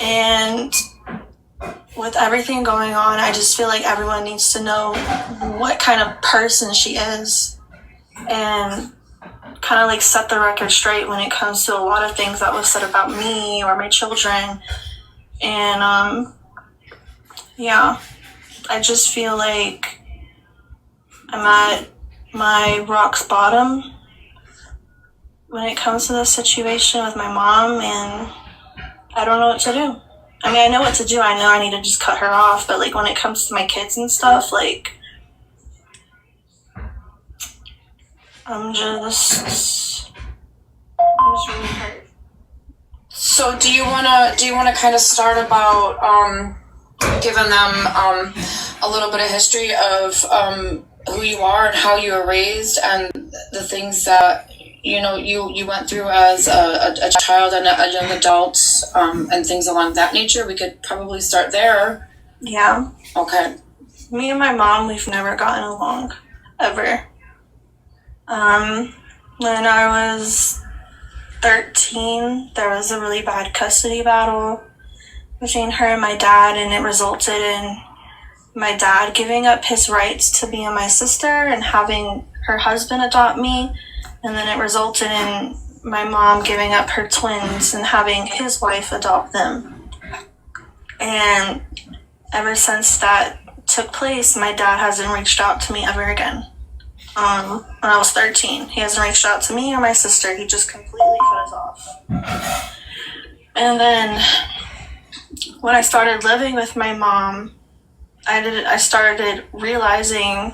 And with everything going on, I just feel like everyone needs to know what kind of person she is and kind of like set the record straight when it comes to a lot of things that was said about me or my children. And yeah, I just feel like I'm at my rock's bottom when it comes to this situation with my mom, and I don't know what to do. I mean, I know what to do. I know I need to just cut her off, but like when it comes to my kids and stuff, like I'm just really hurt. So do you wanna kind of start about giving them a little bit of history of who you are and how you were raised and the things that you went through as a child and a young adult, and things along that nature? We could probably start there. Yeah. Okay. Me and my mom, we've never gotten along, ever. When I was 13, there was a really bad custody battle between her and my dad, and it resulted in my dad giving up his rights to me and my sister and having her husband adopt me. And then it resulted in my mom giving up her twins and having his wife adopt them. And ever since that took place, my dad hasn't reached out to me ever again. When I was 13, he hasn't reached out to me or my sister. He just completely cut us off. And then when I started living with my mom, I started realizing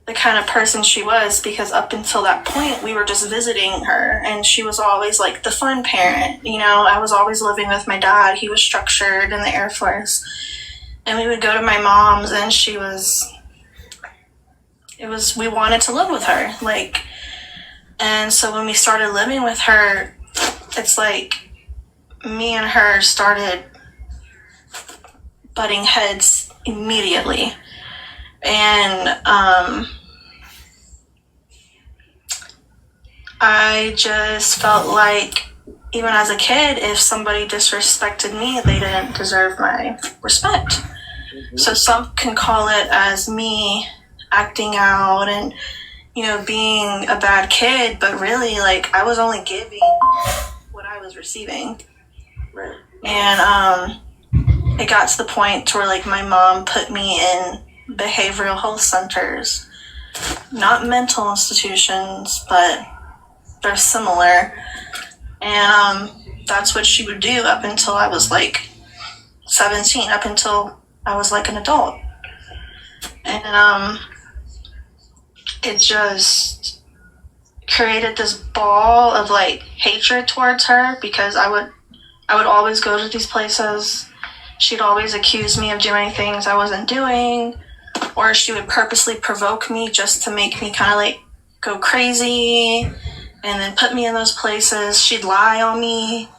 the kind of person she was, because up until that point we were just visiting her and she was always like the fun parent. I was always living with my dad. He was structured in the Air Force, and we would go to my mom's and we wanted to live with her, and so when we started living with her, it's like me and her started butting heads immediately. And I just felt like, even as a kid, if somebody disrespected me, they didn't deserve my respect. Mm-hmm. So some can call it as me acting out and, being a bad kid, but really, I was only giving what I was receiving. Right. And it got to the point to where, my mom put me in behavioral health centers, not mental institutions, but they're similar. And that's what she would do up until I was 17, up until I was an adult. And it just created this ball of hatred towards her, because I would always go to these places. She'd always accuse me of doing things I wasn't doing, or she would purposely provoke me just to make me kind of go crazy and then put me in those places. She'd lie on me,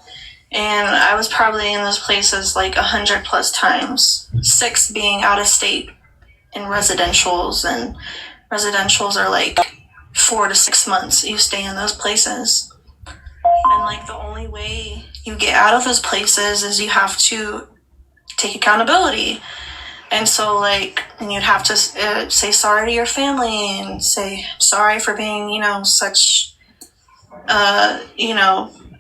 and I was probably in those places 100 plus times, 6 being out of state in residentials, and residentials are 4 to 6 months you stay in those places. And the only way you get out of those places is you have to take accountability. And so and you'd have to say sorry to your family and say sorry for being such a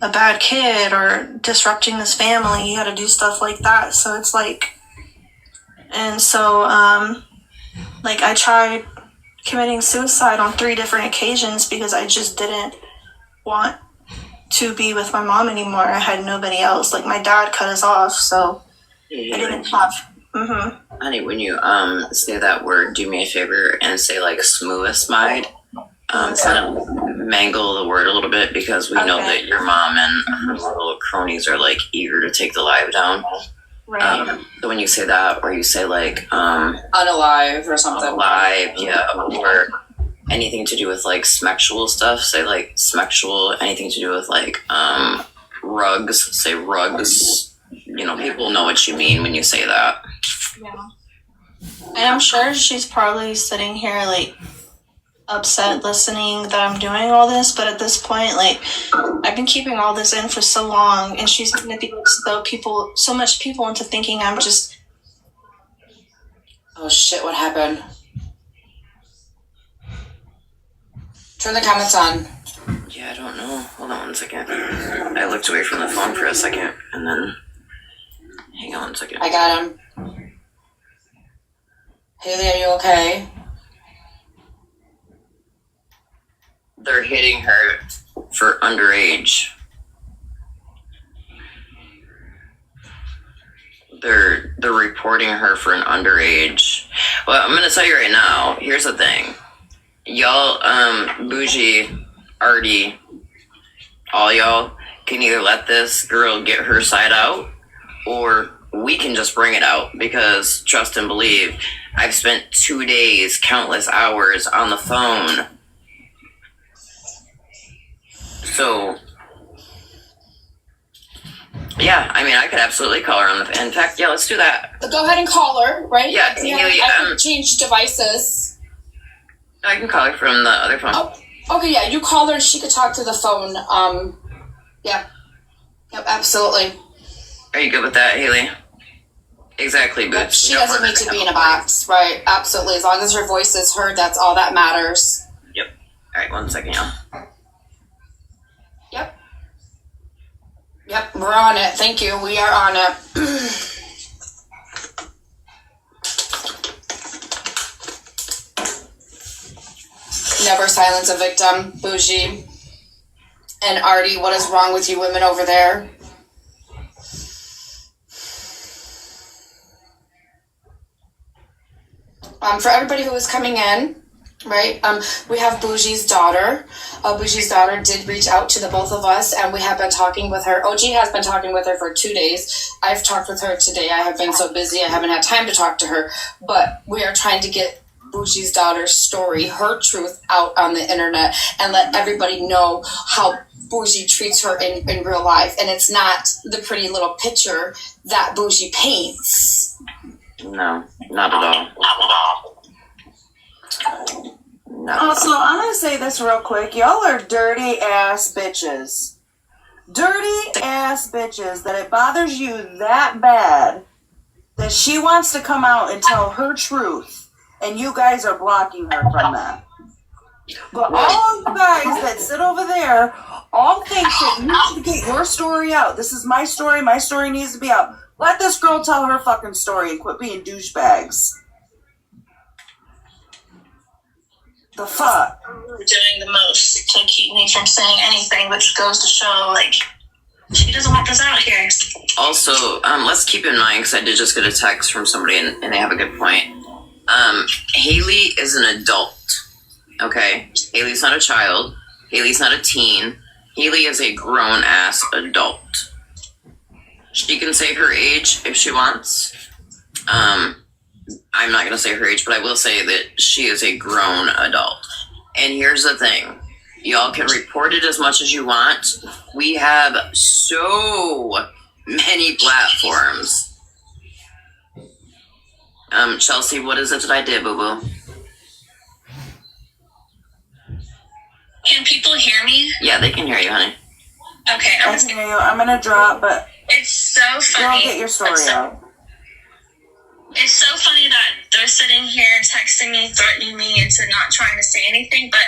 bad kid or disrupting this family. You got to do stuff like that. So it's and so I tried committing suicide on 3 different occasions because I just didn't want to be with my mom anymore. I had nobody else. My dad cut us off, so I didn't have. Mm-hmm. Honey, when you say that word, do me a favor and say suicide. Kind of mangle the word a little bit, because we know that your mom and her little cronies are eager to take the live down. Right. So when you say that, or you say unalive or something. Alive, yeah, or anything to do with smexual stuff, say smexual. Anything to do with rugs, say rugs. People know what you mean when you say that. Yeah. And I'm sure she's probably sitting here upset listening that I'm doing all this, but at this point, like, I've been keeping all this in for so long, and she's manipulating so much people into thinking I'm just. Oh shit, what happened? Turn the comments on. Yeah, I don't know. Hold on one second. I looked away from the phone for a second, and then... Hang on one second. I got him. Haley, are you okay? They're hitting her for underage. They're reporting her for an underage. Well, I'm gonna tell you right now. Here's the thing, y'all. Bougie, Artie, all y'all can either let this girl get her side out, or we can just bring it out. Because trust and believe, I've spent 2 days, countless hours on the phone. So, yeah, I mean, I could absolutely call her on the. In fact, yeah, let's do that. Go ahead and call her, right? Yeah, I can change devices. I can call her from the other phone. Oh, okay, yeah, you call her and she could talk through the phone. Yeah. Yep, absolutely. Are you good with that, Haley? Exactly, but Yep, she doesn't need to be in a box, right? Absolutely. As long as her voice is heard, that's all that matters. Yep. All right, 1 second, y'all. Yep. Yep, we're on it. Thank you. We are on it. Never silence a victim, Bougie. And Artie, what is wrong with you women over there? For everybody who is coming in, right? We have Bougie's daughter. Bougie's daughter did reach out to the both of us, and we have been talking with her. OG has been talking with her for 2 days. I've talked with her today. I have been so busy, I haven't had time to talk to her. But we are trying to get Bougie's daughter's story, her truth, out on the internet and let everybody know how Bougie treats her in real life. And it's not the pretty little picture that Bougie paints. No, not at all. Also, I'm gonna say this real quick. Y'all are dirty ass bitches. Dirty ass bitches that it bothers you that bad that she wants to come out and tell her truth, and you guys are blocking her from that. But all the guys that sit over there all think that you need to get your story out. This is my story. My story needs to be out. Let this girl tell her fucking story and quit being douchebags. The fuck? Doing the most to keep me from saying anything, which goes to show, like, she doesn't want this out here. Also, let's keep in mind, because I did just get a text from somebody, and they have a good point. Haley is an adult, okay? Haley's not a child. Haley's not a teen. Haley is a grown-ass adult. She can say her age if she wants. I'm not going to say her age, but I will say that she is a grown adult. And here's the thing. Y'all can report it as much as you want. We have so many platforms. Chelsea, what is it that I did, boo-boo? Can people hear me? Yeah, they can hear you, honey. Okay, I can hear you. I'm gonna drop, but it's so funny. girl, get your story out. It's so funny that they're sitting here texting me, threatening me into not trying to say anything, but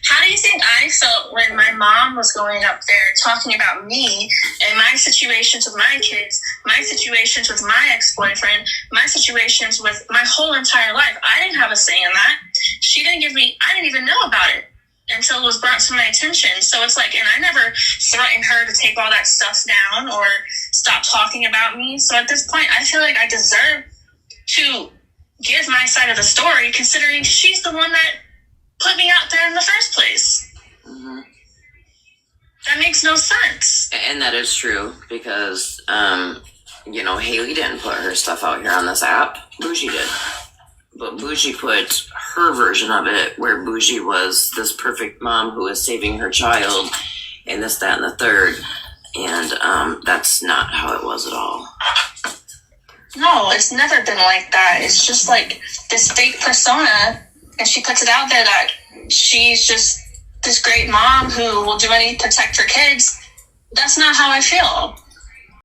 how do you think I felt when my mom was going up there talking about me and my situations with my kids, my situations with my ex-boyfriend, my situations with my whole entire life? I didn't have a say in that. She didn't give me, I didn't even know about it until it was brought to my attention. So it's like, and I never threatened her to take all that stuff down or stop talking about me. So at this point, I feel like I deserve to give my side of the story, considering she's the one that put me out there in the first place. Mm-hmm. That makes no sense. And that is true, because, Haley didn't put her stuff out here on this app. Bougie did. But Bougie put her version of it, where Bougie was this perfect mom who was saving her child, and this, that, and the third. And that's not how it was at all. No, it's never been like that. It's just like this fake persona, and she puts it out there that she's just this great mom who will do anything to protect her kids. That's not how I feel.